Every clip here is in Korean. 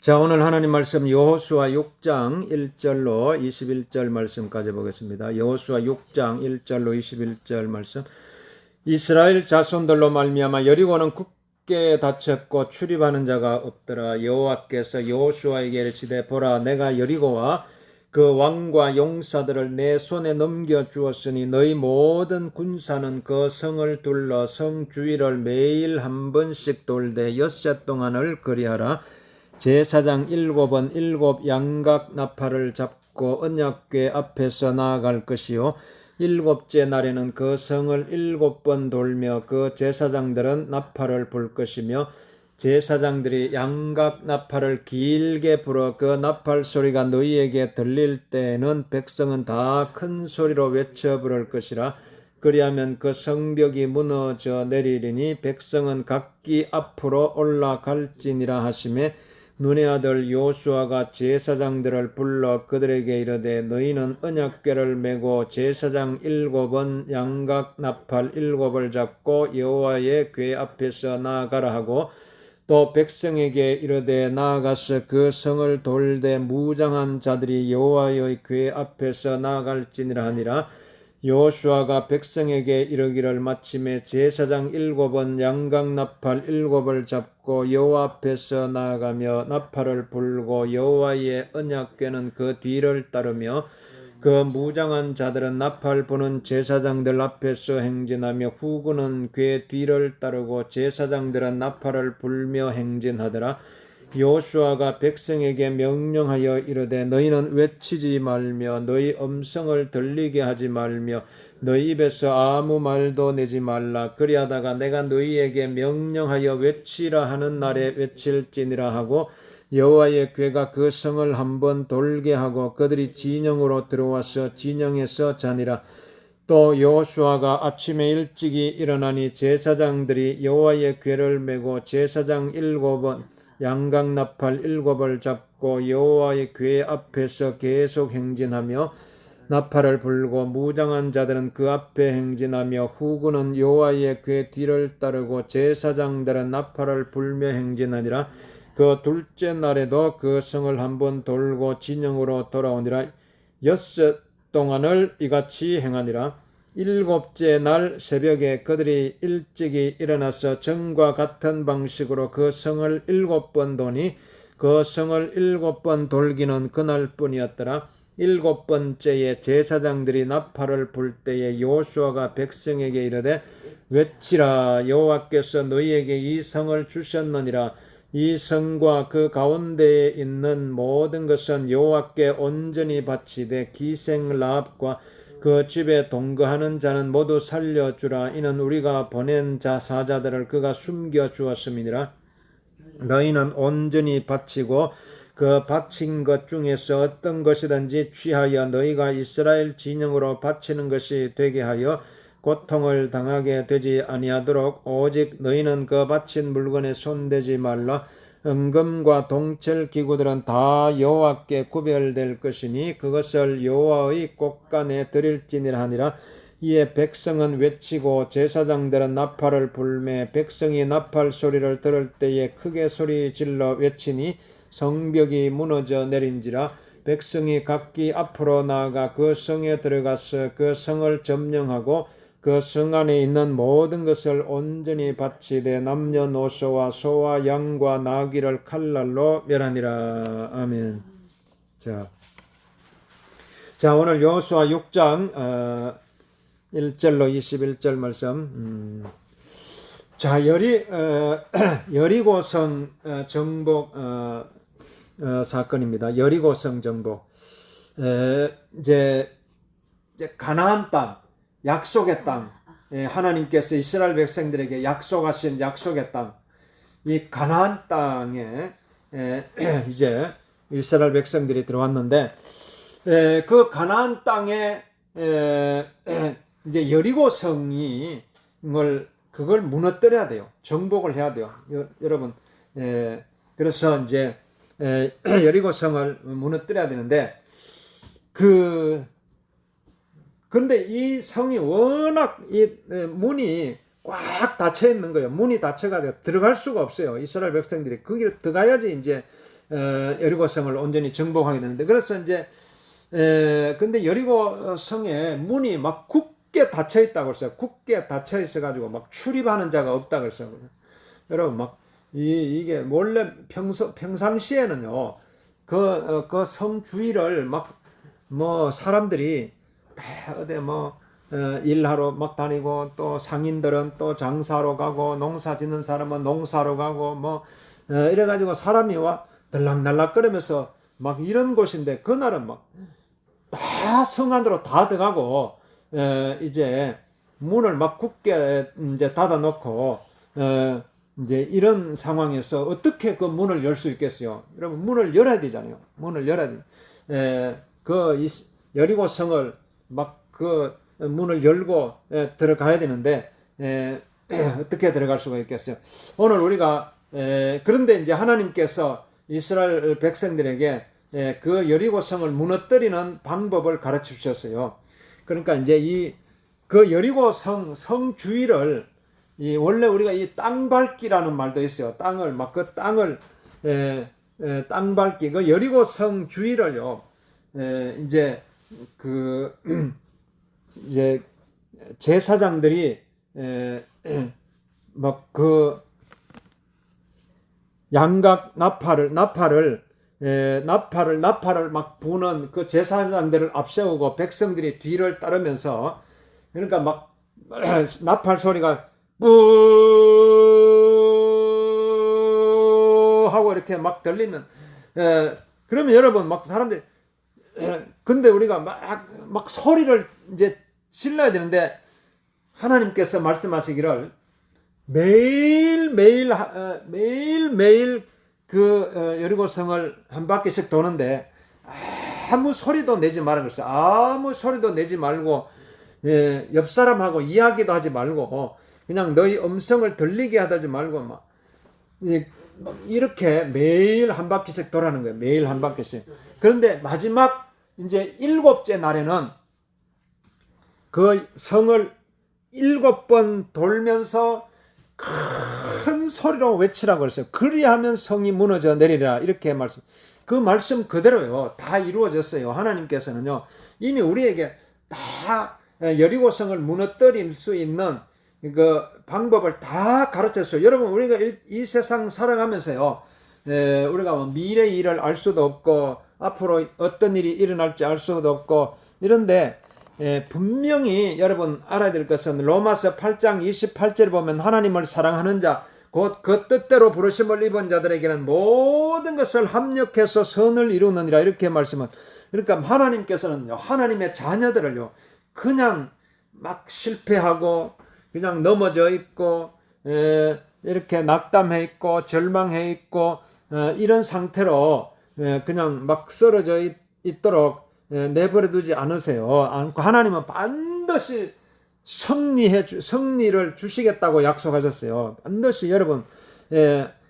자, 오늘 하나님 말씀 여호수아 6장 1절로 21절 말씀까지 보겠습니다. 여호수아 6장 1절로 21절 말씀. 이스라엘 자손들로 말미암아 여리고는 굳게 닫혔고 출입하는 자가 없더라. 여호와께서 여호수아에게 이르시되 보라, 내가 여리고와 그 왕과 용사들을 내 손에 넘겨 주었으니 너희 모든 군사는 그 성을 둘러 성 주위를 매일 한 번씩 돌되 엿새 동안을 그리하라. 제사장 7은 7 양각 나팔을 잡고 언약궤 앞에서 나아갈 것이요 7째 날에는 그 성을 7번 돌며 그 제사장들은 나팔을 불 것이며 제사장들이 양각 나팔을 길게 불어 그 나팔 소리가 너희에게 들릴 때에는 백성은 다 큰 소리로 외쳐 부를 것이라. 그리하면 그 성벽이 무너져 내리리니 백성은 각기 앞으로 올라갈지니라 하시매, 눈의 아들 여호수아가 제사장들을 불러 그들에게 이르되 너희는 언약궤를 메고 제사장 7은 양각 나팔 7을 잡고 여호와의 궤 앞에서 나아가라 하고, 또 백성에게 이르되 나아가서 그 성을 돌되 무장한 자들이 여호와의 궤 앞에서 나아갈지니라 하니라. 여호수아가 백성에게 이르기를 마침에 제사장 7은 양각 나팔 7을 잡고 여호와 앞에서 나아가며 나팔을 불고 여호와의 언약궤는 그 뒤를 따르며 그 무장한 자들은 나팔 부는 제사장들 앞에서 행진하며 후군은 궤 뒤를 따르고 제사장들은 나팔을 불며 행진하더라. 여호수아가 백성에게 명령하여 이르되 너희는 외치지 말며 너희 음성을 들리게 하지 말며 너희 입에서 아무 말도 내지 말라. 그리하다가 내가 너희에게 명령하여 외치라 하는 날에 외칠지니라 하고, 여호와의 궤가 그 성을 한번 돌게 하고 그들이 진영으로 들어와서 진영에서 자니라. 또 여호수아가 아침에 일찍이 일어나니 제사장들이 여호와의 궤를 메고 제사장 7은 양각 나팔 7을 잡고 여호와의 궤 앞에서 계속 행진하며 나팔을 불고 무장한 자들은 그 앞에 행진하며 후군은 여호와의 궤 뒤를 따르고 제사장들은 나팔을 불며 행진하니라. 그 둘째 날에도 그 성을 한번 돌고 진영으로 돌아오니라. 엿새 동안을 이같이 행하니라. 7째 날 새벽에 그들이 일찍이 일어나서 전과 같은 방식으로 그 성을 7번 도니 그 성을 7번 돌기는 그날뿐이었더라. 7번째에 제사장들이 나팔을 불 때에 여호수아가 백성에게 이르되 외치라. 여호와께서 너희에게 이 성을 주셨느니라. 이 성과 그 가운데에 있는 모든 것은 여호와께 온전히 바치되 기생 라합과 그 집에 동거하는 자는 모두 살려주라. 이는 우리가 보낸 사자들을 그가 숨겨 주었음이니라. 너희는 온전히 바치고 그 바친 것 중에서 어떤 것이든지 취하여 너희가 이스라엘 진영으로 바치는 것이 되게 하여 고통을 당하게 되지 아니하도록 오직 너희는 그 바친 물건에 손대지 말라. 은금과 동철 기구들은 다 여호와께 구별될 것이니 그것을 여호와의 곳간에 드릴지니라 하니라. 이에 백성은 외치고 제사장들은 나팔을 불매 백성이 나팔 소리를 들을 때에 크게 소리 질러 외치니 성벽이 무너져 내린지라. 백성이 각기 앞으로 나아가 그 성에 들어가서 그 성을 점령하고 그 성 안에 있는 모든 것을 온전히 바치되 남녀노소와 소와 양과 나귀를 칼날로 멸하니라. 아멘. 자, 오늘 여호수아 6장 1절로 21절 말씀. 자, 여리고성 정복 사건입니다. 여리고성 정복. 이제 가나안 땅, 약속의 땅, 하나님께서 이스라엘 백성들에게 약속하신 약속의 땅, 이 가나안 땅에 이제 이스라엘 백성들이 들어왔는데, 그 가나안 땅에 이제 여리고성이 그걸 무너뜨려야 돼요. 정복을 해야 돼요. 여러분, 그래서 이제 여리고성을 무너뜨려야 되는데, 근데 이 성이 워낙 이 문이 꽉 닫혀 있는 거예요. 문이 닫혀가지고 들어갈 수가 없어요. 이스라엘 백성들이 거기를 들어가야지 이제 여리고성을 온전히 정복하게 되는데, 그래서 이제 근데 여리고 성에 문이 막 굳게 닫혀 있다고 했어요. 굳게 닫혀 있어 가지고 막 출입하는 자가 없다 그랬어요. 여러분 막 이게 원래 평상시에는요 그 성 주위를 막 뭐 사람들이 다 어디 뭐 일하러 막 다니고, 또 상인들은 또 장사로 가고, 농사 짓는 사람은 농사로 가고, 뭐 이래 가지고 사람이 와 들락날락거리면서 막 이런 곳인데, 그날은 막 다 성 안으로 다 들어가고 이제 문을 막 굳게 이제 닫아 놓고 이제 이런 상황에서 어떻게 그 문을 열 수 있겠어요? 여러분 문을 열어야 되잖아요. 문을 열어야 돼. 그 여리고 성을 막 그 문을 열고 들어가야 되는데 어떻게 들어갈 수가 있겠어요? 오늘 우리가 그런데 이제 하나님께서 이스라엘 백성들에게 그 여리고 성을 무너뜨리는 방법을 가르쳐 주셨어요. 그러니까 이제 그 여리고 성 주위를 원래 우리가 이 땅 밟기라는 말도 있어요. 땅을 막 그 땅을 땅 밟기, 그 여리고 성 주위를요 이제 그 이제 제사장들이 막 그 양각 나팔을 막 부는 그 제사장들을 앞세우고 백성들이 뒤를 따르면서, 그러니까 막 나팔 소리가 뿌 하고 이렇게 막 들리면 그러면 여러분 막 사람들이 근데 우리가 막 소리를 이제 질러야 되는데, 하나님께서 말씀하시기를 매일매일 그 여리고성을 한 바퀴씩 도는데 아무 소리도 내지 말라 그랬어요. 아무 소리도 내지 말고 옆 사람하고 이야기도 하지 말고 그냥 너희 음성을 들리게 하지 말고 막 이렇게 매일 한 바퀴씩 돌아는 거예요. 매일 한 바퀴씩. 그런데 마지막 이제 7째 날에는 그 성을 7번 돌면서 큰 소리로 외치라고 그랬어요. 그리하면 성이 무너져 내리라, 이렇게 말씀. 그 말씀 그대로요. 다 이루어졌어요. 하나님께서는요 이미 우리에게 다 여리고성을 무너뜨릴 수 있는 그 방법을 다 가르쳤어요. 여러분 우리가 이 세상 살아가면서요 우리가 뭐 미래의 일을 알 수도 없고 앞으로 어떤 일이 일어날지 알 수도 없고 이런데, 분명히 여러분 알아야 될 것은 로마서 8장 28절에 보면 하나님을 사랑하는 자 곧 그 뜻대로 부르심을 입은 자들에게는 모든 것을 합력해서 선을 이루느니라, 이렇게 말씀은. 그러니까 하나님께서는요 하나님의 자녀들을요 그냥 막 실패하고 그냥 넘어져 있고 이렇게 낙담해 있고 절망해 있고 이런 상태로 그냥 막 쓰러져 있도록 내버려 두지 않으세요. 하나님은 반드시 승리를 주시겠다고 약속하셨어요. 반드시 여러분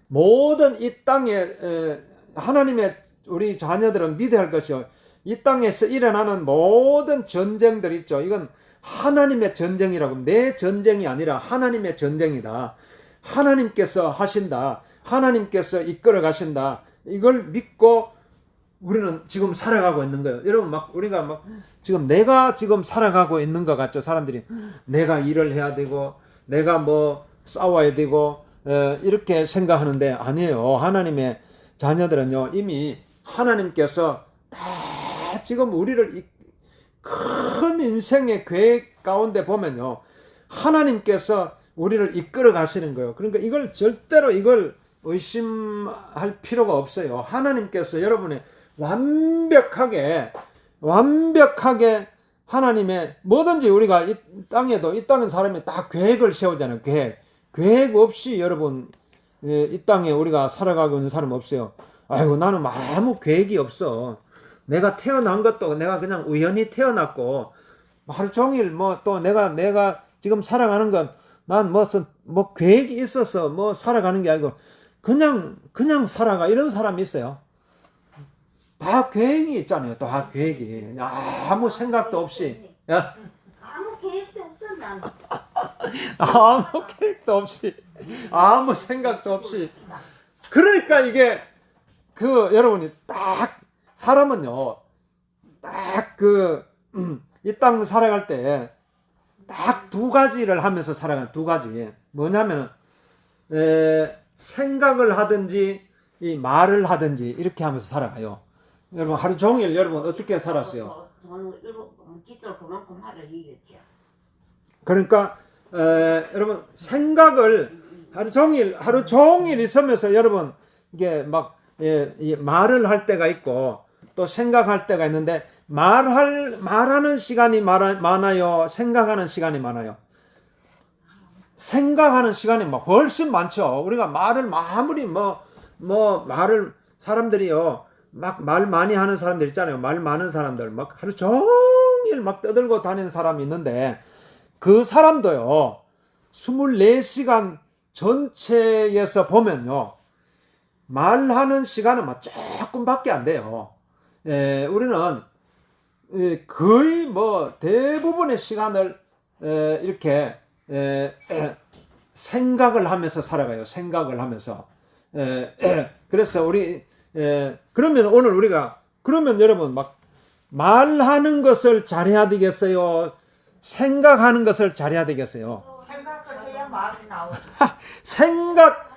모든 이 땅에 하나님의 우리 자녀들은 믿어야 할 것이요, 이 땅에서 일어나는 모든 전쟁들 있죠. 이건 하나님의 전쟁이라고. 내 전쟁이 아니라 하나님의 전쟁이다. 하나님께서 하신다. 하나님께서 이끌어 가신다. 이걸 믿고 우리는 지금 살아가고 있는 거예요. 여러분 막 우리가 막 지금 내가 지금 살아가고 있는 것 같죠. 사람들이 내가 일을 해야 되고 내가 뭐 싸워야 되고 이렇게 생각하는데 아니에요. 하나님의 자녀들은요 이미 하나님께서 다 지금 우리를 큰 인생의 계획 가운데 보면요 하나님께서 우리를 이끌어 가시는 거예요. 그러니까 이걸 절대로 이걸 의심할 필요가 없어요. 하나님께서 여러분의 완벽하게 하나님의 뭐든지 우리가 이 땅에도 이 땅은 사람이 다 계획을 세우잖아요. 계획 없이 여러분 이 땅에 우리가 살아가고 있는 사람 없어요. 아이고 나는 아무 계획이 없어. 내가 태어난 것도 내가 그냥 우연히 태어났고 하루 종일 뭐 또 내가 지금 살아가는 건 난 무슨 뭐 계획이 있어서 뭐 살아가는 게 아니고 그냥 살아가, 이런 사람이 있어요. 다 계획이 있잖아요. 다 계획이 아무 생각도 없이 아무 계획도 없었나? 아무 계획도 없이 아무 생각도 없이. 그러니까 이게 여러분이 딱 사람은요 딱 이 땅 살아갈 때 딱 두 가지를 하면서 살아가는 두 가지 뭐냐면 생각을 하든지 이 말을 하든지 이렇게 하면서 살아가요. 여러분 하루 종일 여러분 어떻게 살았어요? 저는 이거 기도 그만큼 하려 이겼죠. 그러니까 여러분 생각을 하루 종일 있으면서 여러분 이게 막 이 말을 할 때가 있고 또 생각할 때가 있는데 말하는 시간이 많아요. 생각하는 시간이 많아요. 생각하는 시간이 막 훨씬 많죠. 우리가 말을 아무리 말을 사람들이요 막 말 많이 하는 사람들 있잖아요. 말 많은 사람들 막 하루 종일 막 떠들고 다니는 사람이 있는데 그 사람도요 24시간 전체에서 보면요 말하는 시간은 막 조금밖에 안 돼요. 우리는 거의 대부분의 시간을 이렇게 생각을 하면서 살아가요. 생각을 하면서. 그래서 그러면 오늘 우리가 그러면 여러분 막 말하는 것을 잘해야 되겠어요? 생각하는 것을 잘해야 되겠어요? 생각을 해야 말이 나오고.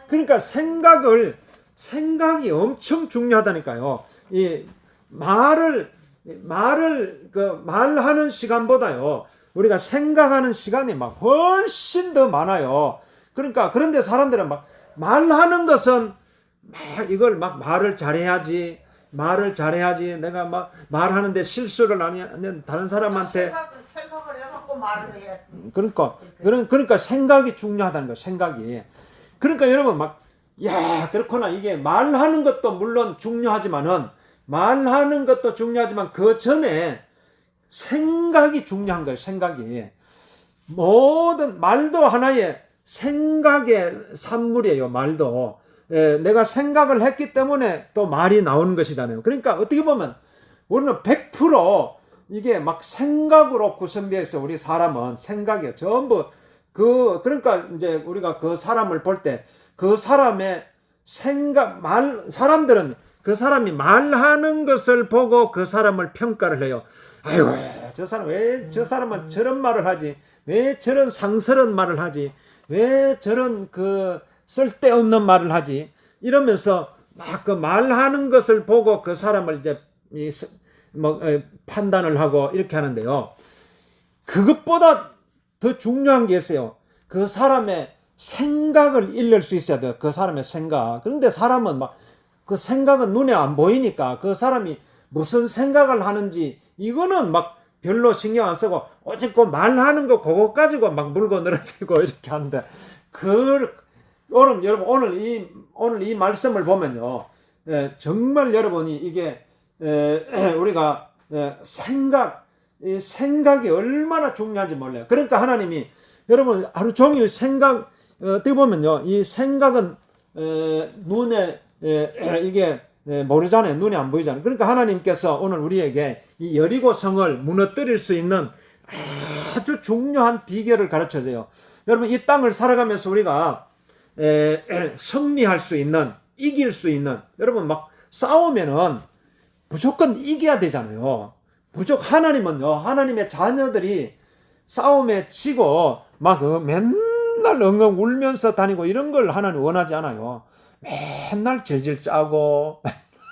그러니까 생각이 엄청 중요하다니까요. 이 말하는 시간보다요, 우리가 생각하는 시간이 막 훨씬 더 많아요. 그러니까, 그런데 사람들은 막 말하는 것은 이걸 말을 잘해야지, 내가 막 말하는데 실수를 안 하면 다른 사람한테. 생각을 해갖고 말을 해야 돼. 그러니까 생각이 중요하다는 거예요, 생각이. 그러니까 여러분 그렇구나. 이게 말하는 것도 물론 중요하지만 그 전에 생각이 중요한 거예요, 생각이. 모든 말도 하나의 생각의 산물이에요, 말도. 내가 생각을 했기 때문에 또 말이 나오는 것이잖아요. 그러니까 어떻게 보면 우리는 100% 이게 막 생각으로 구성되어 있어. 우리 사람은 생각이에요. 전부 그러니까 이제 우리가 그 사람을 볼 때 그 사람의 사람들은 그 사람이 말하는 것을 보고 그 사람을 평가를 해요. 아이고, 저 사람은 저런 말을 하지? 왜 저런 상스러운 말을 하지? 왜 저런 쓸데없는 말을 하지? 이러면서 막 그 말하는 것을 보고 그 사람을 이제 판단을 하고 이렇게 하는데요. 그것보다 더 중요한 게 있어요. 그 사람의 생각을 읽을 수 있어야 돼요. 그 사람의 생각. 그런데 사람은 그 생각은 눈에 안 보이니까 그 사람이 무슨 생각을 하는지 이거는 별로 신경 안 쓰고 오직 그 말하는 거 그거 가지고 물고 늘어지고 이렇게 하는데 오늘 이 말씀을 보면요. 정말 여러분이 이게 우리가 생각이 얼마나 중요한지 몰라요. 그러니까 하나님이 여러분 하루 종일 어떻게 보면요, 이 생각은 눈에 이게 모르잖아요. 눈에 안 보이잖아요. 그러니까 하나님께서 오늘 우리에게 이 여리고 성을 무너뜨릴 수 있는 아주 중요한 비결을 가르쳐줘요. 여러분 이 땅을 살아가면서 우리가 승리할 수 있는, 이길 수 있는, 여러분 싸우면은 무조건 이겨야 되잖아요. 하나님은요, 하나님의 자녀들이 싸움에 지고 맨날 엉엉 울면서 다니고 이런 걸 하나님 원하지 않아요. 맨날 질질 짜고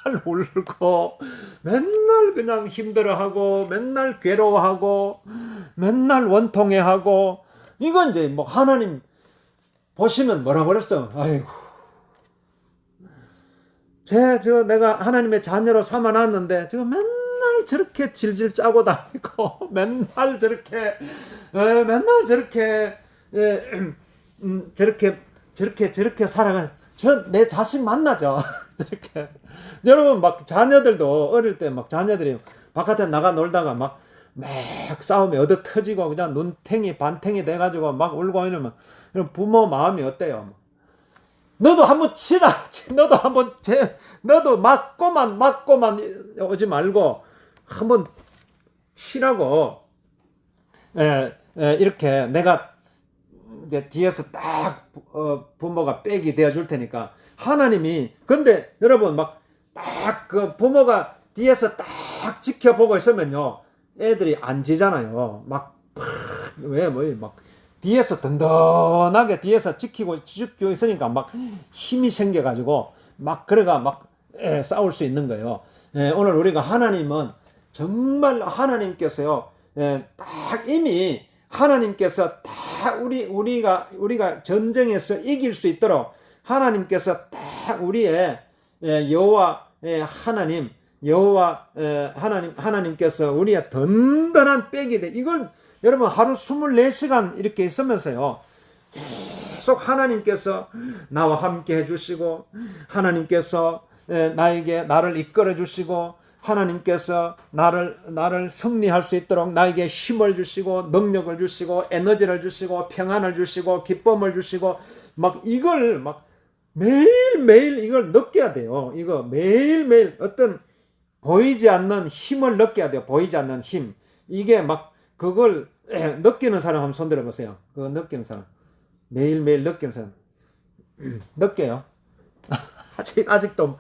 맨날 울고 맨날 그냥 힘들어하고 맨날 괴로워하고 맨날 원통해하고 이건 이제 하나님 보시면 뭐라 그랬어? 아이고, 내가 하나님의 자녀로 삼아놨는데 맨날 저렇게 질질 짜고 다니고 맨날 저렇게 저렇게 살아가는 내 자식 만나죠. 저렇게 여러분 자녀들도 어릴 때 자녀들이 바깥에 나가 놀다가 막 싸움에 얻어 터지고 그냥 눈탱이 반탱이 돼가지고 울고 이러면 부모 마음이 어때요? 너도 한번 치라. 너도 맞고만 오지 말고 한번 치라고. 이렇게 내가 이제 뒤에서 딱 부모가 백이 되어 줄 테니까 하나님이. 근데 여러분 딱 그 부모가 뒤에서 딱 지켜보고 있으면요, 애들이 안 지잖아요. 막 뒤에서 든든하게 뒤에서 지키고 있으니까 막 힘이 생겨가지고 막 그래가 막 싸울 수 있는 거예요. 오늘 우리가 하나님은 정말 하나님께서요, 딱 이미 하나님께서 다 우리가 전쟁에서 이길 수 있도록 하나님께서 딱 우리의 여호와 하나님께서 우리의 든든한 백이 돼. 이걸 여러분 하루 24시간 이렇게 있으면서요, 계속 하나님께서 나와 함께 해주시고, 하나님께서 나를 이끌어 주시고, 하나님께서 나를 승리할 수 있도록 나에게 힘을 주시고, 능력을 주시고, 에너지를 주시고, 평안을 주시고, 기쁨을 주시고, 막 이걸 막 매일매일 이걸 느껴야 돼요. 이거 매일매일 어떤 보이지 않는 힘을 느껴야 돼요. 보이지 않는 힘. 이게 막 그걸 느끼는 사람 한번 손 들어보세요. 그거 느끼는 사람. 매일매일 느끼는 사람. 느껴요. 아직도.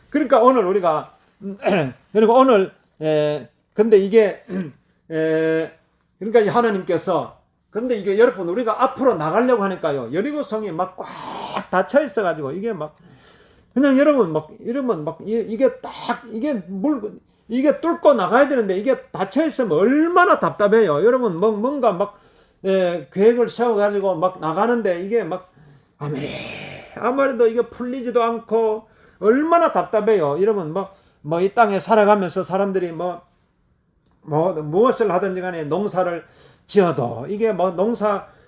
그러니까 오늘 우리가 그리고 오늘 근데 이게 그러니까 하나님께서, 근데 이게 여러분 우리가 앞으로 나가려고 하니까요, 여리고성이 막 꽉 닫혀 있어 가지고 이게 막 그냥 여러분 막 이러면 막 이게 딱 이게 뚫고 나가야 되는데 이게 닫혀 있으면 얼마나 답답해요. 여러분 뭔가 막 계획을 세워 가지고 막 나가는데 이게 막 아무래도 이게 풀리지도 않고 얼마나 답답해요. 여러분 뭐 이 땅에 살아가면서 사람들이 무엇을 하든지 간에 농사를 지어도 이게 뭐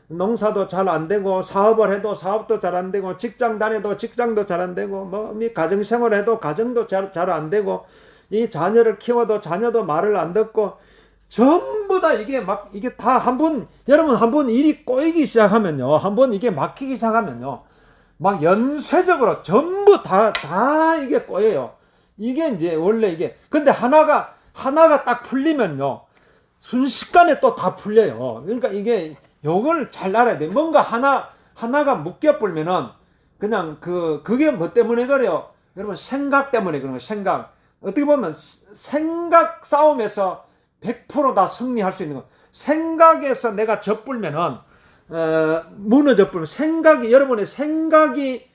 농사도 잘 안 되고, 사업을 해도 사업도 잘 안 되고, 직장 다녀도 직장도 잘 안 되고, 가정생활을 해도 가정도 잘 안 되고, 이 자녀를 키워도 자녀도 말을 안 듣고, 전부 다 이게 다 여러분 한번 일이 꼬이기 시작하면요, 한번 이게 막히기 시작하면요, 막 연쇄적으로 전부 다 이게 꼬여요. 이게 이제 원래 이게, 근데 하나가 딱 풀리면요, 순식간에 또 다 풀려요. 그러니까 이게 요걸 잘 알아야 돼. 뭔가 하나가 묶여 불면은 그냥 그게 뭐 때문에 그래요? 여러분 생각 때문에 그런 거예요. 생각. 어떻게 보면 생각 싸움에서 100% 다 승리할 수 있는 거. 생각에서 내가 젖불면은 무너져 불면 여러분의 생각이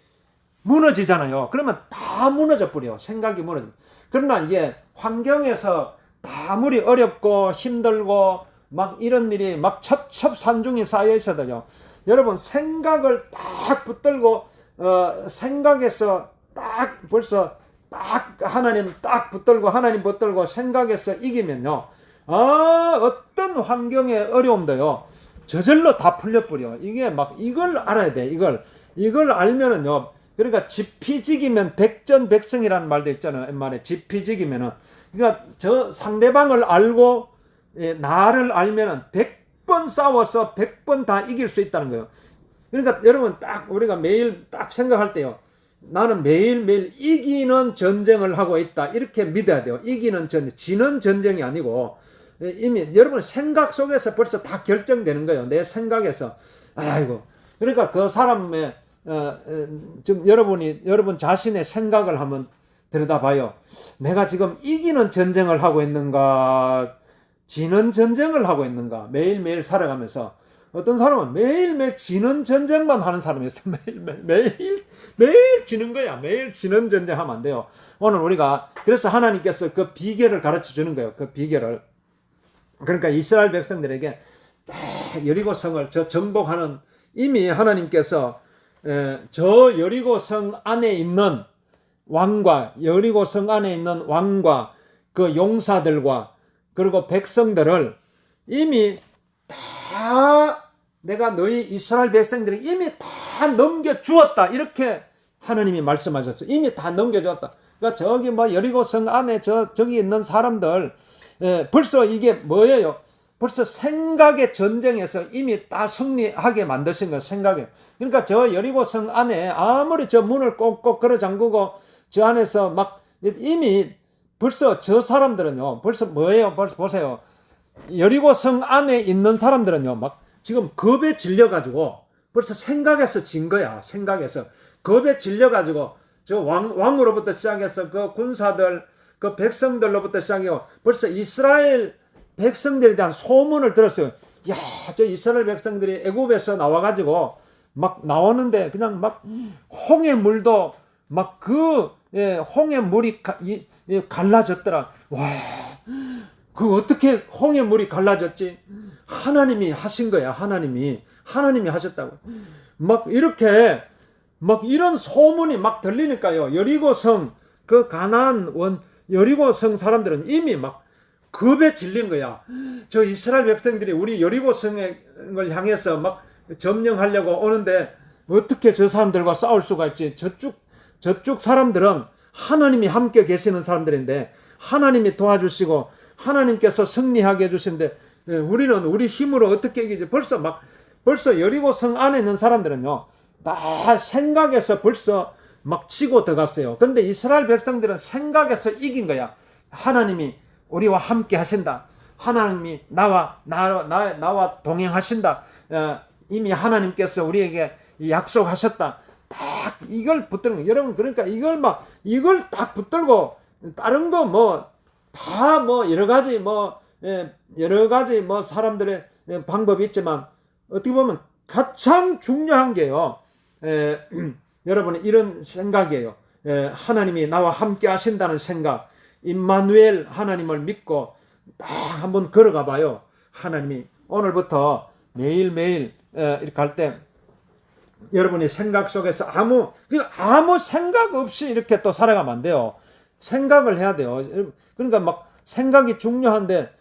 무너지잖아요. 그러면 다 무너져 버려요. 생각이 무너져. 그러나 이게 환경에서 다 아무리 어렵고 힘들고 막 이런 일이 막 첩첩산중이 쌓여 있어도요, 여러분 생각을 딱 붙들고 생각에서 딱 벌써 딱 하나님 딱 붙들고 생각에서 이기면요, 어떤 환경의 어려움도요 저절로 다 풀려버려. 이게 막 이걸 알아야 돼. 이걸 알면은요, 그러니까 지피지기면 백전백승이라는 말도 있잖아요. 옛말에 지피지기면은, 그러니까 저 상대방을 알고 나를 알면은 100번 싸워서 100번 다 이길 수 있다는 거예요. 그러니까 여러분 딱 우리가 매일 딱 생각할 때요, 나는 매일매일 이기는 전쟁을 하고 있다, 이렇게 믿어야 돼요. 이기는 전쟁, 지는 전쟁이 아니고 이미 여러분 생각 속에서 벌써 다 결정되는 거예요. 내 생각에서. 아이고. 그러니까 그 사람의 좀 여러분 자신의 생각을 한번 들여다봐요. 내가 지금 이기는 전쟁을 하고 있는가, 지는 전쟁을 하고 있는가. 매일매일 살아가면서 어떤 사람은 매일매일 지는 전쟁만 하는 사람이 있어요. 매일 지는 거야. 매일 지는 전쟁 하면 안 돼요. 오늘 우리가 그래서 하나님께서 그 비결을 가르쳐 주는 거예요. 그 비결을. 그러니까 이스라엘 백성들에게 여리고성을 정복하는, 이미 하나님께서 저 여리고성 안에 있는 여리고성 안에 있는 왕과 그 용사들과 그리고 백성들을 이미 다 내가 너희 이스라엘 백성들이 이미 다 넘겨주었다, 이렇게 하나님이 말씀하셨어요. 이미 다 넘겨주었다. 그러니까 저기 여리고성 안에 저기 있는 사람들, 벌써 이게 뭐예요? 벌써 생각의 전쟁에서 이미 다 승리하게 만드신 거예요. 생각에. 그러니까 저 여리고성 안에 아무리 저 문을 꼭꼭 걸어 잠그고 저 안에서 막 이미 벌써 저 사람들은요, 벌써 뭐예요? 벌써 보세요. 여리고성 안에 있는 사람들은요, 막 지금 겁에 질려가지고 벌써 생각에서 진 거야. 생각에서 겁에 질려가지고 저 왕으로부터 시작해서 그 군사들, 그 백성들로부터 시작해서 벌써 이스라엘 백성들에 대한 소문을 들었어요. 야, 저 이스라엘 백성들이 애굽에서 나와가지고 막 나오는데 그냥 막 홍해 물도 막 홍해 물이 갈라졌더라. 와, 그 어떻게 홍해 물이 갈라졌지? 하나님이 하신 거야. 하나님이 하셨다고. 막 이렇게 막 이런 소문이 막 들리니까요. 여리고성 그 가나안 여리고성 사람들은 이미 막 겁에 질린 거야. 저 이스라엘 백성들이 우리 여리고성을 향해서 막 점령하려고 오는데 어떻게 저 사람들과 싸울 수가 있지? 저쪽 사람들은 하나님이 함께 계시는 사람들인데 하나님이 도와주시고 하나님께서 승리하게 해주시는데 우리는 우리 힘으로 어떻게 이기지? 벌써 여리고성 안에 있는 사람들은요 다 생각에서 벌써 막 치고 들어갔어요. 근데 이스라엘 백성들은 생각에서 이긴 거야. 하나님이 우리와 함께 하신다. 하나님이 나와 동행하신다. 이미 하나님께서 우리에게 약속하셨다. 딱 이걸 붙드는 거예요. 여러분, 그러니까 이걸 딱 붙들고 다른 거 다 여러 가지 사람들의 방법이 있지만 어떻게 보면 가장 중요한 게요. 여러분은 이런 생각이에요. 하나님이 나와 함께 하신다는 생각. 임마누엘 하나님을 믿고 딱 한번 걸어가 봐요. 하나님이 오늘부터 매일매일 이렇게 할 때 여러분이 생각 속에서 아무 생각 없이 이렇게 또 살아가면 안 돼요. 생각을 해야 돼요. 그러니까 막 생각이 중요한데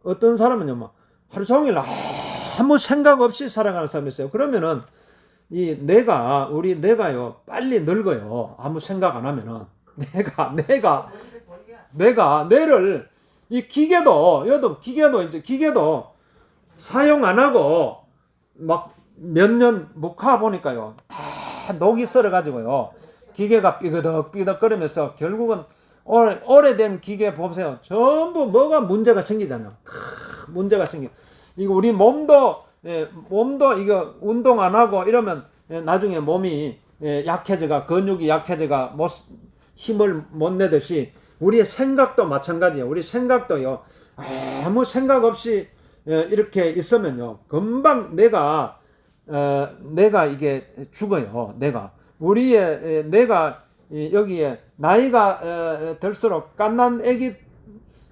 어떤 사람은요, 막 하루 종일 아무 생각 없이 살아가는 사람이 있어요. 그러면은 우리 뇌가요, 빨리 늙어요. 아무 생각 안 하면은. 내가 뇌를, 기계도 사용 안 하고 막 몇 년 못 가 보니까요, 다 녹이 썰어가지고요, 기계가 삐그덕 거리면서 결국은 오래된 기계 보세요. 전부 뭐가 문제가 생기잖아요. 문제가 생겨. 이거 우리 몸도 이거 운동 안 하고 이러면 나중에 몸이 근육이 약해져가 힘을 못 내듯이 우리의 생각도 마찬가지예요. 우리 생각도요, 아무 생각 없이 이렇게 있으면요, 금방 내가 이게 죽어요. 내가 여기에 나이가 들수록 갓난 애기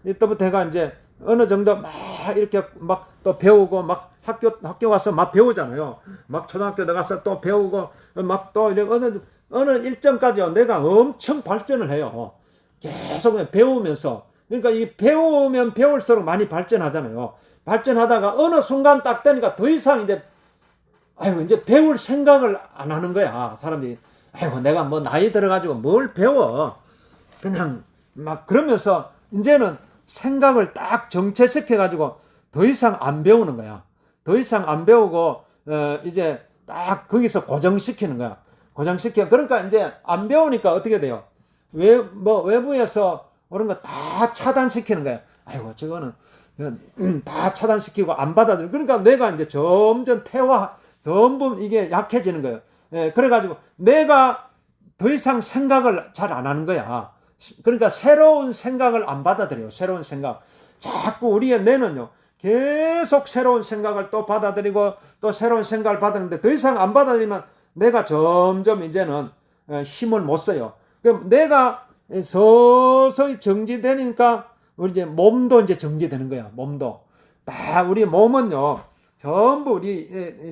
때부터 해가 이제 어느 정도 막 이렇게 막 또 배우고 막 학교 가서 막 배우잖아요. 막 초등학교 나가서 또 배우고 막 또 어느 일정까지요, 내가 엄청 발전을 해요. 계속 배우면서. 그러니까 이 배우면 배울수록 많이 발전하잖아요. 발전하다가 어느 순간 딱 되니까 더 이상 이제 배울 생각을 안 하는 거야. 사람들이 내가 뭐 나이 들어가지고 뭘 배워. 그냥 막 그러면서 이제는 생각을 딱 정체시켜가지고 더 이상 안 배우는 거야. 더 이상 안 배우고 이제 딱 거기서 고정시키는 거야. 그러니까 이제 안 배우니까 어떻게 돼요? 외부에서 그런 거 다 차단시키는 거야. 저거는 다 차단시키고 안 받아들여. 그러니까 내가 이제 점점 전부 이게 약해지는 거예요. 그래가지고 내가 더 이상 생각을 잘 안 하는 거야. 그러니까 새로운 생각을 안 받아들여요. 새로운 생각. 자꾸 우리의 뇌는요, 계속 새로운 생각을 또 받아들이고 또 새로운 생각을 받았는데 더 이상 안 받아들이면 내가 점점 이제는 힘을 못 써요. 그럼 내가 서서히 정지되니까 우리 이제 몸도 이제 정지되는 거야. 몸도. 다 우리 몸은요, 전부 우리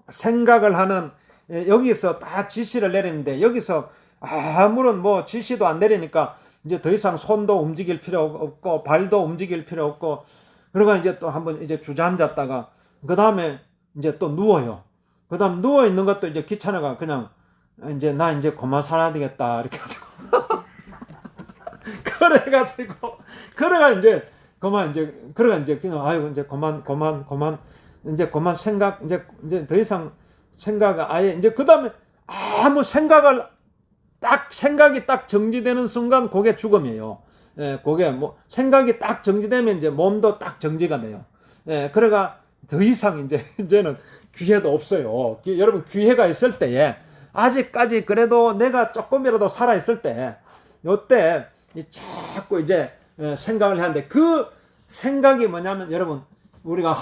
생각을 하는, 여기서 다 지시를 내리는데 여기서 아무런 지시도 안 내리니까 이제 더 이상 손도 움직일 필요 없고 발도 움직일 필요 없고, 그러고 이제 또 한번 이제 주저앉았다가 그 다음에 이제 또 누워요. 그 다음 누워 있는 것도 이제 귀찮아가 그냥 이제 나 이제 그만 살아야 되겠다 이렇게 해서 그래가 이제 그만 그냥 이제 그만 생각 이제 더 이상 생각 아예 이제 그 다음에 아무 생각이 딱 정지되는 순간 그게 죽음이에요. 그게 생각이 딱 정지되면 이제 몸도 딱 정지가 돼요. 그래가 더 이상 이제는 기회도 없어요. 여러분, 기회가 있을 때에 아직까지 그래도 내가 조금이라도 살아있을 때, 요때 자꾸 이제 생각을 하는데, 그 생각이 뭐냐면, 여러분, 우리가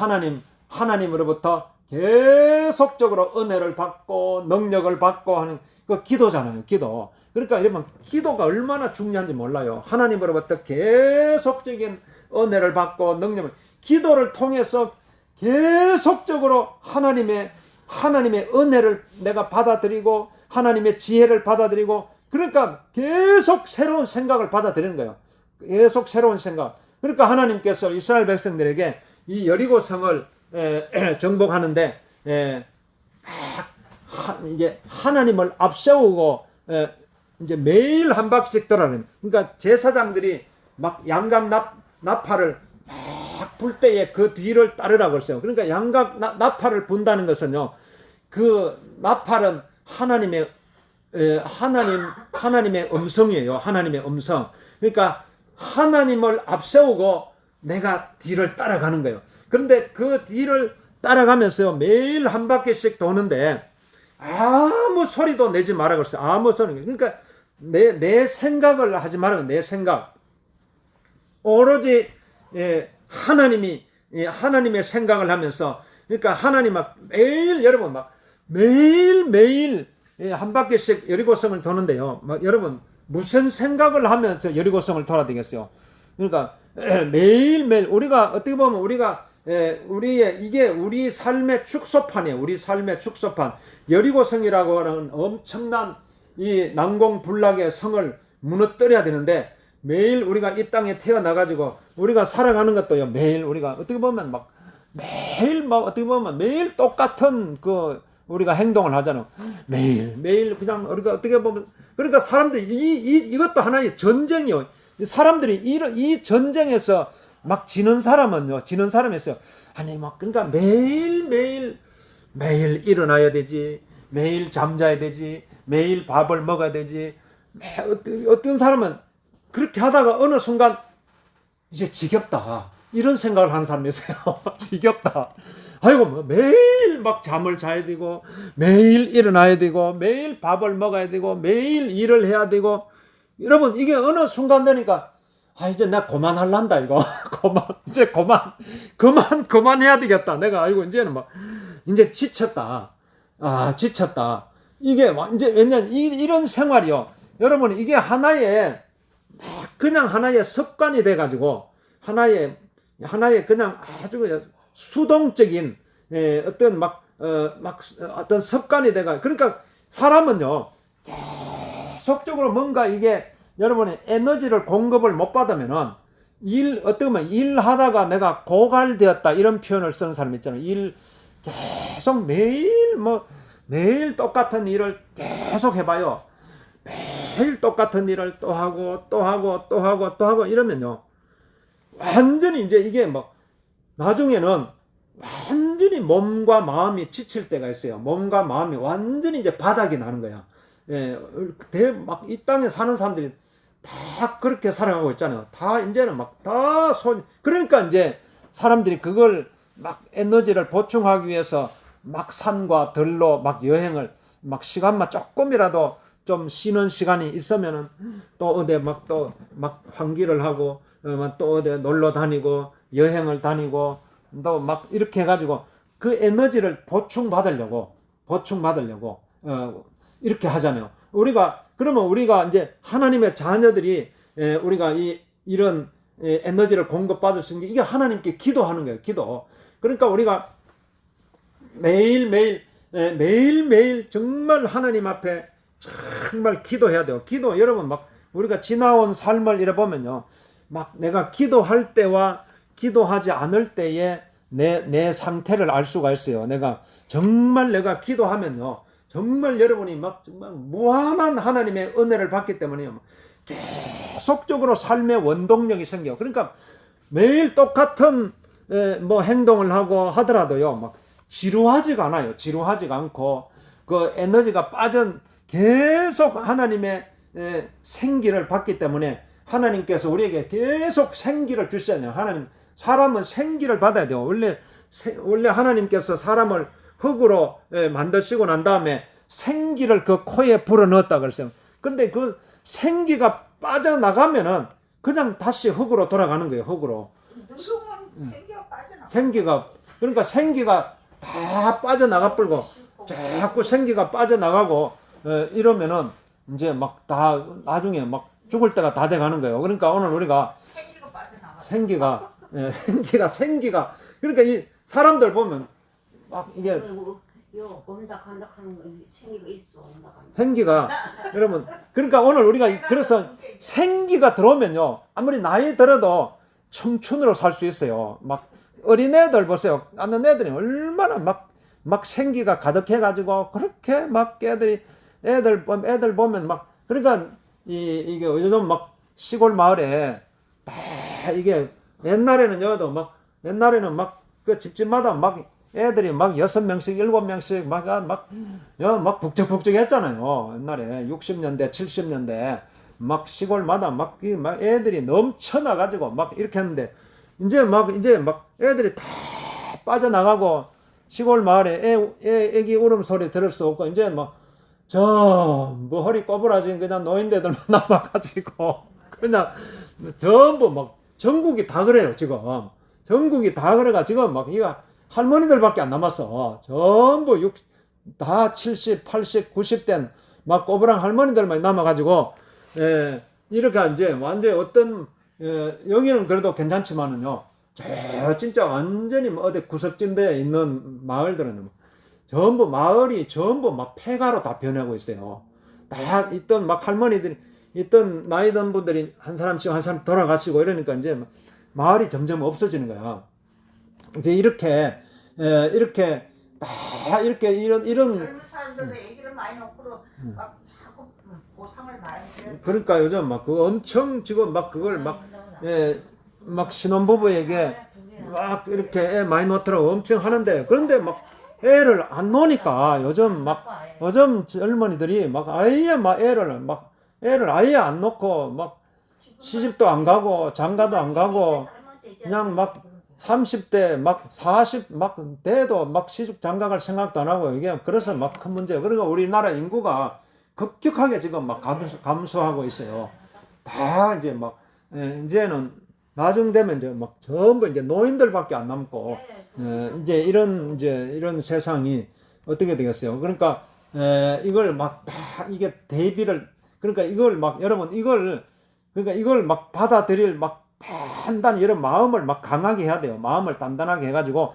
하나님으로부터 계속적으로 은혜를 받고 능력을 받고 하는 그 기도잖아요. 기도. 그러니까 여러분, 기도가 얼마나 중요한지 몰라요. 하나님으로부터 계속적인 은혜를 받고 능력을, 기도를 통해서 계속적으로 하나님의 은혜를 내가 받아들이고 하나님의 지혜를 받아들이고, 그러니까 계속 새로운 생각을 받아들이는 거예요. 계속 새로운 생각. 그러니까 하나님께서 이스라엘 백성들에게 이 여리고 성을 정복하는데 이제 하나님을 앞세우고 이제 매일 한 바퀴씩 돌아가는. 그러니까 제사장들이 막 양각 나팔을 막 불 때에 그 뒤를 따르라고 했어요. 그러니까 양각 나팔을 분다는 것은요, 그 나팔은 하나님의 음성이에요. 하나님의 음성. 그러니까 하나님을 앞세우고 내가 뒤를 따라가는 거예요. 그런데 그 뒤를 따라가면서요, 매일 한 바퀴씩 도는데 아무 소리도 내지 말라 그랬어요. 아무 소리. 그러니까 내 생각을 하지 말라. 내 생각. 오로지 하나님의 생각을 하면서, 그러니까 하나님 막 매일, 여러분 막 매일 한 바퀴씩 여리고성을 도는데요. 막 여러분 무슨 생각을 하면 저 여리고성을 돌아야 되겠어요? 그러니까 매일매일 우리가 어떻게 보면 이게 우리 삶의 축소판이에요. 우리 삶의 축소판. 여리고성이라고 하는 엄청난 이 난공불락의 성을 무너뜨려야 되는데, 매일 우리가 이 땅에 태어나가지고 우리가 살아가는 것도요, 매일 우리가 어떻게 보면 어떻게 보면 매일 똑같은 우리가 행동을 하잖아. 매일 그냥 우리가 어떻게 보면, 그러니까 사람들이 이것도 하나의 전쟁이요. 사람들이 이 전쟁에서 막 지는 사람이 있어요. 아니 그러니까 매일 일어나야 되지, 매일 잠자야 되지, 매일 밥을 먹어야 되지. 어떤 사람은 그렇게 하다가 어느 순간 이제 지겹다, 이런 생각을 하는 사람이 있어요. 지겹다. 아이고, 매일 막 잠을 자야 되고, 매일 일어나야 되고, 매일 밥을 먹어야 되고, 매일 일을 해야 되고. 여러분, 이게 어느 순간 되니까, 이제 내가 그만할란다, 이거. 이제 그만해야 되겠다. 내가, 이제는 이제 지쳤다. 지쳤다. 이게 이제, 왜냐면 이런 생활이요. 여러분, 이게 그냥 하나의 습관이 돼가지고, 하나의 그냥 아주 수동적인 어떤 습관이 돼가. 그러니까 사람은요, 계속적으로 뭔가 이게 여러분의 에너지를 공급을 못 받으면은 어떻게 보면 일하다가 내가 고갈되었다, 이런 표현을 쓰는 사람 있잖아요. 계속 매일 똑같은 일을 계속 해봐요. 매일 똑같은 일을 또 하고 이러면요, 완전히 이제 이게 나중에는 완전히 몸과 마음이 지칠 때가 있어요. 몸과 마음이 완전히 이제 바닥이 나는 거야. 이 땅에 사는 사람들이 다 그렇게 살아가고 있잖아요. 다 이제는 그러니까 이제 사람들이 그걸 에너지를 보충하기 위해서 산과 들로 여행을 시간만 조금이라도 좀 쉬는 시간이 있으면은 또 어디 환기를 하고 또 어디 놀러 다니고 여행을 다니고 또 이렇게 해가지고 그 에너지를 보충받으려고 이렇게 하잖아요. 그러면 우리가 이제 하나님의 자녀들이 우리가 이런 에너지를 공급받을 수 있는 게, 이게 하나님께 기도하는 거예요. 기도. 그러니까 우리가 매일매일 정말 하나님 앞에 정말 기도해야 돼요. 기도, 여러분 우리가 지나온 삶을 잃어보면요, 내가 기도할 때와 기도하지 않을 때에 내 상태를 알 수가 있어요. 내가 기도하면요, 정말 여러분이 정말 무한한 하나님의 은혜를 받기 때문에 계속적으로 삶의 원동력이 생겨요. 그러니까 매일 똑같은 행동을 하고 하더라도요, 지루하지가 않아요. 지루하지가 않고 그 에너지가 계속 하나님의 생기를 받기 때문에 하나님께서 우리에게 계속 생기를 주시잖아요. 사람은 생기를 받아야 돼요. 원래 하나님께서 사람을 흙으로 만드시고 난 다음에 생기를 그 코에 불어넣었다 그랬어요. 근데 그 생기가 빠져나가면은 그냥 다시 흙으로 돌아가는 거예요. 흙으로. 누르면 생기가 빠져나. 생기가 그러니까 생기가 다 빠져나가 불고 자꾸 생기가 빠져나가고 이러면은 이제 막 다 나중에 막 죽을 때가 다 돼 가는 거예요. 그러니까 오늘 우리가 생기가 빠져나가. 생기가 그러니까 이 사람들 보면 막 이게 요 온다 간다 하는 거 생기가 있어. 온다 간다. 생기가 여러분 그러니까 오늘 우리가 그래서 생기가 들어오면요 아무리 나이 들어도 청춘으로 살 수 있어요. 막 어린애들 보세요. 아는 애들이 얼마나 막 생기가 가득해 가지고 그렇게 막 애들 보면 막 그러니까 이게 요즘 막 시골 마을에 다 이게 옛날에는 그 집집마다 막 애들이 막 6명씩 7명씩 막 북적북적 했잖아요. 옛날에 60년대 70년대 막 시골마다 막 애들이 넘쳐나 가지고 막 이렇게 했는데 이제 막 애들이 다 빠져나가고 시골 마을에 애기 울음소리 들을 수 없고 이제 뭐 허리 꼬부라진 그냥 노인네들만 남아가지고 그냥 전부 막 전국이 다 그래요. 지금 전국이 다 그래가 지금 막 이거 할머니들밖에 안 남았어. 전부 다 70, 80, 90된 막 꼬부랑 할머니들만 남아가지고 이렇게 이제 완전 어떤 여기는 그래도 괜찮지만은요. 진짜 완전히 어디 구석진대에 있는 마을들은 마을이 전부 막 폐가로 다 변하고 있어요. 다 있던 막 할머니들이 있던 나이 든 분들이 한 사람씩 돌아가시고 이러니까 이제 마을이 점점 없어지는 거야. 이제 이렇게 다 이렇게 이런 젊은 사람들은 애기를 많이 놓고 막 자꾸 보상을 많이 해요. 그러니까 요즘 막 그 엄청 지금 막 그걸 막 신혼부부에게 막 이렇게 애 많이 놓더라고 엄청 하는데 그런데 막 애를 안 놓으니까 요즘 젊은이들이 막 아예 애를 아예 안 놓고 막 시집도 안 가고 장가도 안 가고 그냥 막 30대 막 40 막 돼도 막 시집 장가 갈 생각도 안 하고 이게 그래서 막 큰 문제예요. 그러니까 우리나라 인구가 급격하게 지금 막 감소하고 있어요. 다 이제 막 이제는 나중 되면 이제 막 전부 이제 노인들밖에 안 남고 이제 이런 세상이 어떻게 되겠어요? 그러니까 이걸 막 다 이게 대비를 그러니까 이걸 막 여러분 이걸 막 받아들일 막 단단히 이런 마음을 막 강하게 해야 돼요. 마음을 단단하게 해가지고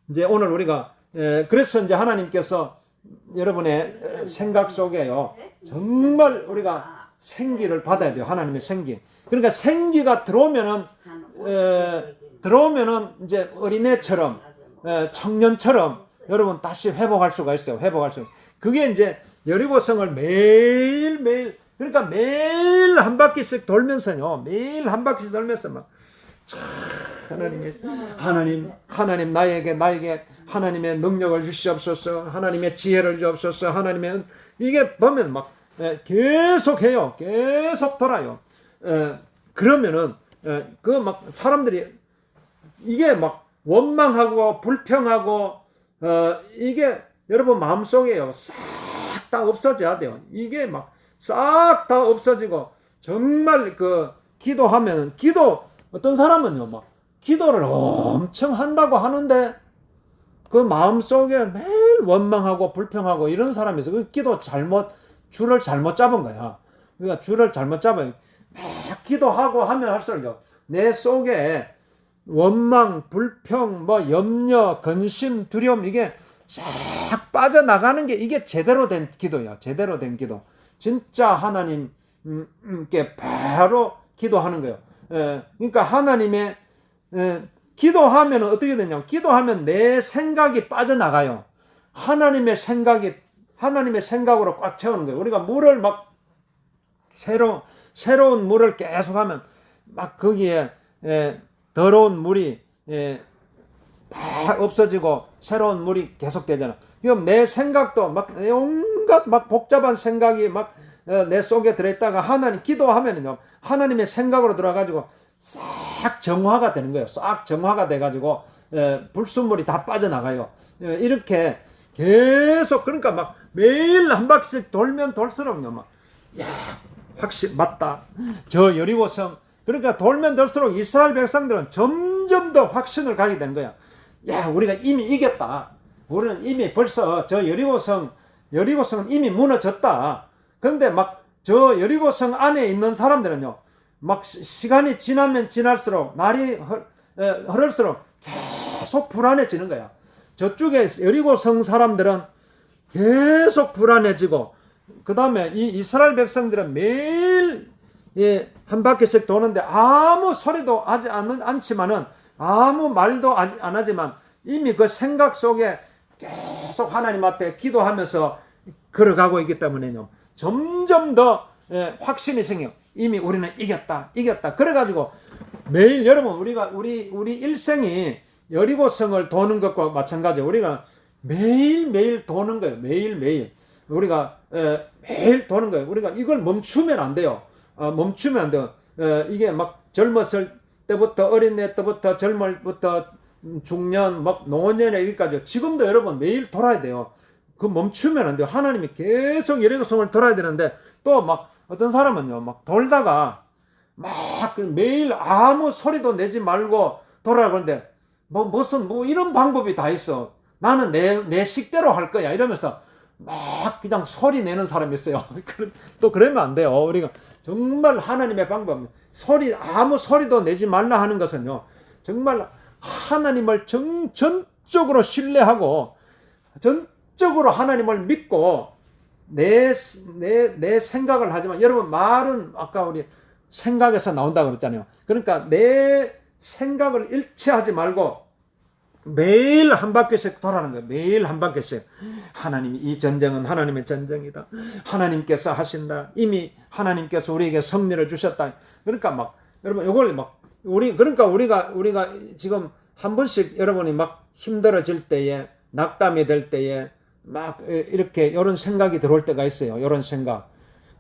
이제 오늘 우리가 그래서 이제 하나님께서 여러분의 생각 속에요 정말 우리가 생기를 받아야 돼요. 하나님의 생기. 그러니까 생기가 들어오면은 이제 어린애처럼 청년처럼 여러분 다시 회복할 수가 있어요. 회복할 수. 그게 이제 여리고성을 매일 그러니까 매일 한 바퀴씩 돌면서요. 매일 한 바퀴씩 돌면서 막 하나님 나에게 하나님의 능력을 주시옵소서. 하나님의 지혜를 주옵소서. 하나님의 이게 보면 막 계속 해요. 계속 돌아요. 그러면은 그 막 사람들이 이게 막 원망하고 불평하고 이게 여러분 마음속에요. 싹 다 없어져야 돼요. 이게 막 싹 다 없어지고 정말 그 기도하면 어떤 사람은요 막 기도를 엄청 한다고 하는데 그 마음속에 매일 원망하고 불평하고 이런 사람이 있어. 그 줄을 잘못 잡은 거야. 그러니까 줄을 잘못 잡아요. 막 기도하고 하면 할수록 내 속에 원망, 불평, 염려, 근심, 두려움 이게 싹 빠져나가는 게 이게 제대로 된 기도야. 제대로 된 기도. 진짜 하나님께 바로 기도하는 거예요. 그러니까 하나님의 기도하면 어떻게 되냐면 기도하면 내 생각이 빠져나가요. 하나님의 생각으로 꽉 채우는 거예요. 우리가 물을 막 새로운 물을 계속하면 막 거기에 더러운 물이 다 없어지고 새로운 물이 계속 되잖아. 그럼 내 생각도 막 온갖 막 복잡한 생각이 막 내 속에 들어있다가 기도하면은요 하나님의 생각으로 들어가지고 싹 정화가 되는 거예요. 싹 정화가 돼가지고 불순물이 다 빠져나가요. 이렇게 계속 그러니까 막 매일 한 바퀴씩 돌면 돌수록요 막 야, 확실히 맞다. 저 여리고성 그러니까 돌면 돌수록 이스라엘 백성들은 점점 더 확신을 가게 되는 거야. 야, 우리가 이미 이겼다. 우리는 이미 벌써 저 여리고성은 이미 무너졌다. 그런데 막 저 여리고성 안에 있는 사람들은요, 막 시간이 지나면 지날수록 날이 흐를수록 계속 불안해지는 거야. 저쪽에 여리고성 사람들은 계속 불안해지고, 그 다음에 이 이스라엘 백성들은 매일 한 바퀴씩 도는데 아무 소리도 하지 않지만은 아무 말도 안 하지만 이미 그 생각 속에 계속 하나님 앞에 기도하면서 걸어가고 있기 때문에요. 점점 더 확신이 생겨. 이미 우리는 이겼다. 그래가지고 매일 여러분 우리 일생이 여리고성을 도는 것과 마찬가지예요. 우리가 매일 도는 거예요. 매일 우리가 매일 도는 거예요. 우리가 이걸 멈추면 안 돼요. 멈추면 안 돼요. 이게 막 젊었을 때부터 어린애 때부터 젊을부터 중년 막 노년에 이르기까지 지금도 여러분 매일 돌아야 돼요. 그 멈추면 안 돼요. 하나님이 계속 여리고성을 돌아야 되는데 또 막 어떤 사람은요 막 돌다가 막 매일 아무 소리도 내지 말고 돌아가는데 무슨 이런 방법이 다 있어. 나는 내 식대로 할 거야 이러면서 막 그냥 소리 내는 사람이 있어요. 또 그러면 안 돼요. 우리가 정말 하나님의 방법, 아무 소리도 내지 말라 하는 것은요, 정말 하나님을 전적으로 신뢰하고 전적으로 하나님을 믿고 내 생각을 하지만, 여러분 말은 아까 우리 생각에서 나온다고 그랬잖아요. 그러니까 내 생각을 일치하지 말고 매일 한 바퀴씩 돌아가는 거예요. 매일 한 바퀴씩. 하나님이 이 전쟁은 하나님의 전쟁이다. 하나님께서 하신다. 이미 하나님께서 우리에게 승리를 주셨다. 그러니까 막 여러분 이걸 막 그러니까 우리가 지금 한 번씩 여러분이 막 힘들어질 때에, 낙담이 될 때에 막 이렇게 이런 생각이 들어올 때가 있어요. 이런 생각.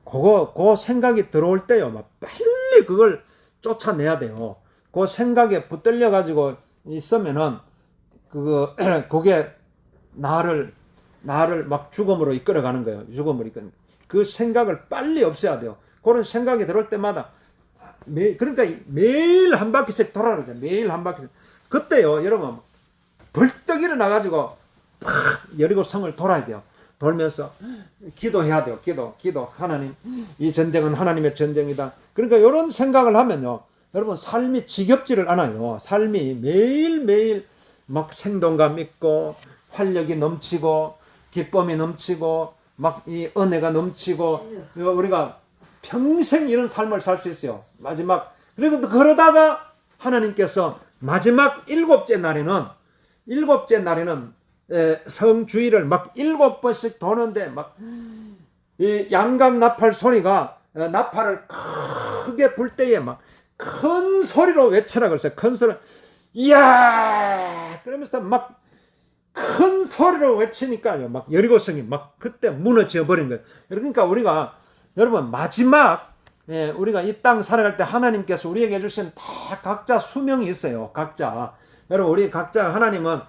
그 생각이 들어올 때요. 막 빨리 그걸 쫓아내야 돼요. 그 생각에 붙들려 가지고 있으면은 그게 나를 막 죽음으로 이끌어가는 거예요. 죽음으로 이끌어. 그 생각을 빨리 없애야 돼요. 그런 생각이 들어올 때마다 그러니까 매일 한 바퀴씩 돌아가죠. 매일 한 바퀴씩. 그때요, 여러분 벌떡 일어나 가지고 팍 여리고성을 돌아야 돼요. 돌면서 기도해야 돼요. 기도. 하나님, 이 전쟁은 하나님의 전쟁이다. 그러니까 이런 생각을 하면요, 여러분 삶이 지겹지를 않아요. 삶이 매일매일 막 생동감 있고 활력이 넘치고 기쁨이 넘치고 막 이 은혜가 넘치고 우리가 평생 이런 삶을 살 수 있어요. 마지막 그리고 그러다가 하나님께서 마지막 일곱째 날에는 성주의를 막 7번씩 도는데 막 이 양각 나팔 소리가 나팔을 크게 불 때에 막 큰 소리로 외치라 그랬어요. 큰 소리. 이야! 그러면서 막 큰 소리로 외치니까요. 막 여리고성이 막 그때 무너져 버린 거예요. 그러니까 우리가 여러분 마지막 우리가 이 땅 살아갈 때 하나님께서 우리에게 주신 다 각자 수명이 있어요. 각자. 여러분 우리 각자 하나님은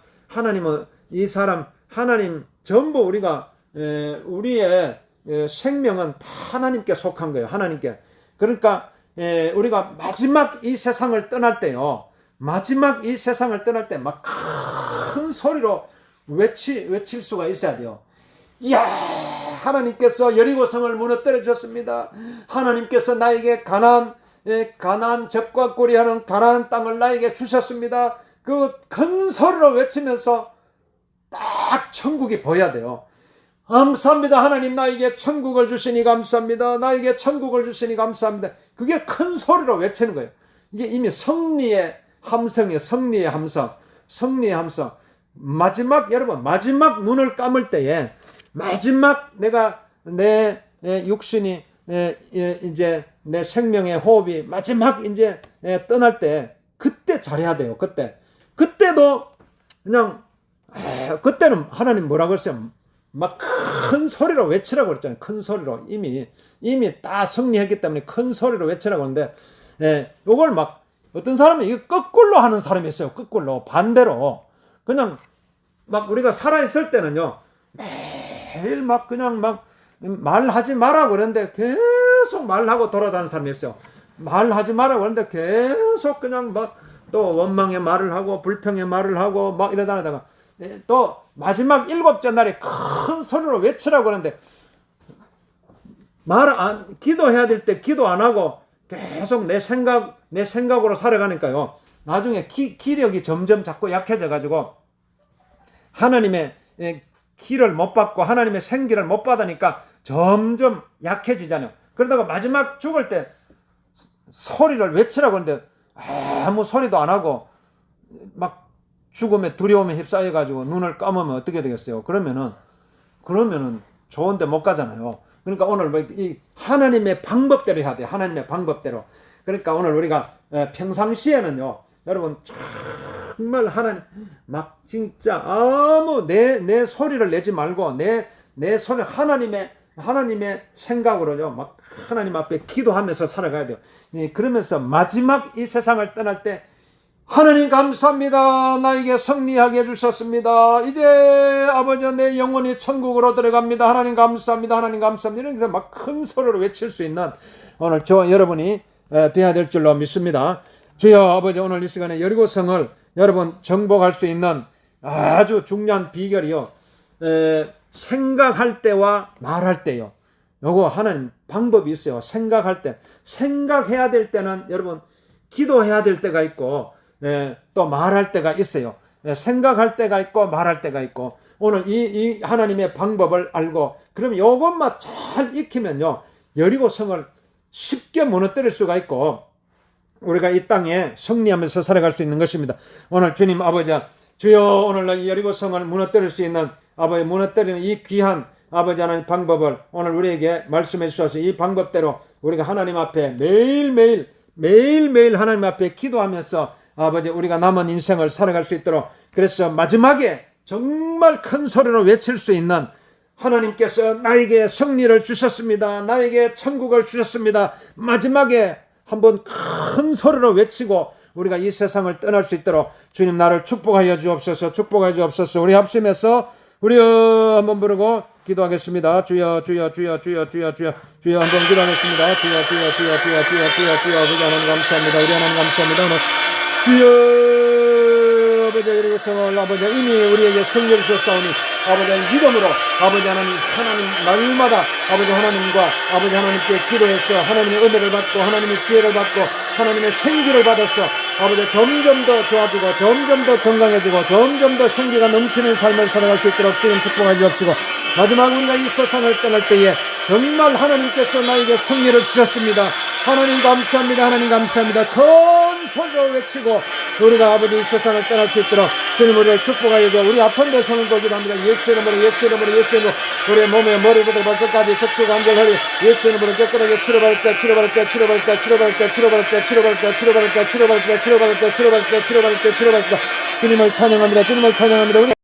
이 사람 하나님 전부 우리가 우리의 생명은 다 하나님께 속한 거예요. 하나님께. 그러니까 우리가 마지막 이 세상을 떠날 때요. 마지막 이 세상을 떠날 때 막 큰 소리로 외칠 수가 있어야 돼요. 이야, 하나님께서 여리고성을 무너뜨려 주셨습니다. 하나님께서 나에게 가나안 적과 꼬리하는 가나안 땅을 나에게 주셨습니다. 그 큰 소리로 외치면서 딱 천국이 보여야 돼요. 감사합니다. 하나님 나에게 천국을 주시니 감사합니다. 나에게 천국을 주시니 감사합니다. 그게 큰 소리로 외치는 거예요. 이게 이미 승리의 함성이에요. 승리의 함성. 여러분 마지막 눈을 감을 때에, 마지막 내 육신이 이제 내 생명의 호흡이 마지막 이제 떠날 때, 그때 잘해야 돼요. 그때도 그냥 그때는 하나님 뭐라고 했어요? 막 큰 소리로 외치라고 그랬잖아요. 큰 소리로. 이미 다 승리했기 때문에 큰 소리로 외치라고 하는데, 요걸 막 어떤 사람은 이거 거꾸로 하는 사람이 있어요. 거꾸로. 반대로. 그냥 막 우리가 살아있을 때는요, 매일 막 그냥 막 말하지 마라 그러는데 계속 말하고 돌아다니는 사람이 있어요. 말하지 마라 그러는데 계속 그냥 막 또 원망의 말을 하고 불평의 말을 하고 막 이러다가 또 마지막 7째 날에 큰 소리로 외치라고 그러는데 기도해야 될 때 기도 안 하고 계속 내 생각으로 살아가니까요. 나중에 기력이 점점 자꾸 약해져 가지고 하나님의 기를 못 받고 하나님의 생기를 못 받으니까 점점 약해지잖아요. 그러다가 마지막 죽을 때 소리를 외치라고 하는데 아무 소리도 안 하고 막 죽음에 두려움에 휩싸여 가지고 눈을 감으면 어떻게 되겠어요? 그러면은 좋은데 못 가잖아요. 그러니까 오늘 이 하나님의 방법대로 해야 돼요. 하나님의 방법대로. 그러니까 오늘 우리가 평상시에는요, 여러분 정말 하나님 막 진짜 아무 내 소리를 내지 말고 내 소리 하나님의 생각으로요, 막 하나님 앞에 기도하면서 살아가야 돼요. 그러면서 마지막 이 세상을 떠날 때 하나님 감사합니다. 나에게 승리하게 해주셨습니다. 이제 아버지 내 영혼이 천국으로 들어갑니다. 하나님 감사합니다. 하나님 감사합니다. 이렇게 막 큰 소리로 외칠 수 있는 오늘 저와 여러분이 되어야 될 줄로 믿습니다. 주여 아버지 오늘 이 시간에 여리고성을 여러분 정복할 수 있는 아주 중요한 비결이요. 생각할 때와 말할 때요. 요거 하나님 방법이 있어요. 생각할 때. 생각해야 될 때는 여러분 기도해야 될 때가 있고 또 말할 때가 있어요. 생각할 때가 있고 말할 때가 있고 오늘 이 하나님의 방법을 알고 그럼 요것만 잘 익히면요. 여리고성을 쉽게 무너뜨릴 수가 있고 우리가 이 땅에 승리하면서 살아갈 수 있는 것입니다. 오늘 주님 아버지 주여 오늘 이 여리고성을 무너뜨릴 수 있는 아버지 무너뜨리는 이 귀한 아버지 하나님 방법을 오늘 우리에게 말씀해 주셔서 이 방법대로 우리가 하나님 앞에 매일매일 하나님 앞에 기도하면서 아버지 우리가 남은 인생을 살아갈 수 있도록 그래서 마지막에 정말 큰 소리로 외칠 수 있는 하나님께서 나에게 승리를 주셨습니다. 나에게 천국을 주셨습니다. 마지막에 한번 큰 소리로 외치고 우리가 이 세상을 떠날 수 있도록 주님 나를 축복하여 주옵소서. 축복하여 주옵소서. 우리 합심해서 우리여 한번 부르고 기도하겠습니다. 주여 주여 주여 주여 주여 주여 주여 한번 기도하겠습니다. 주여 주여 주여 주여 주여 주여 주여 아버지 하나님 감사합니다. 우리 하나님 감사합니다. 오늘 주여 아버지 여리고성을 아버지 이미 우리에게 승리를 주셨사오니 아버지 믿음으로 아버지 하나님 날마다 아버지 하나님과 아버지 하나님께 기도해서 하나님의 은혜를 받고 하나님의 지혜를 받고 하나님의 생기를 받아서 아버지 점점 더 좋아지고 점점 더 건강해지고 점점 더 생기가 넘치는 삶을 살아갈 수 있도록 주님 축복하여 주옵시고 마지막 우리가 이 세상을 떠날 때에 정말 하나님께서 나에게 승리를 주셨습니다. 하나님 감사합니다. 하나님 감사합니다. 큰 소리로 외치고 우리가 아버지 이 세상을 떠날 수 있도록 주님 우리를 축복하여 주 우리 아픈 데 손을 거기도 합니다. 예수 이름으로 예수 이름으로 예수 이름으로 우리의 몸에 머리부터 발끝까지 척추 관절 허리 예수 이름으로 깨끗하게 치료받을 때 치료받을 때 치료받을 때 치료받을 때 치료받을 때 치료받을 때 치료받을 때 치료받을 때 치료받을 때 치료받을 때 치료받을 때 치료받을 때 주님을 찬양합니다. 주님을 찬양합니다.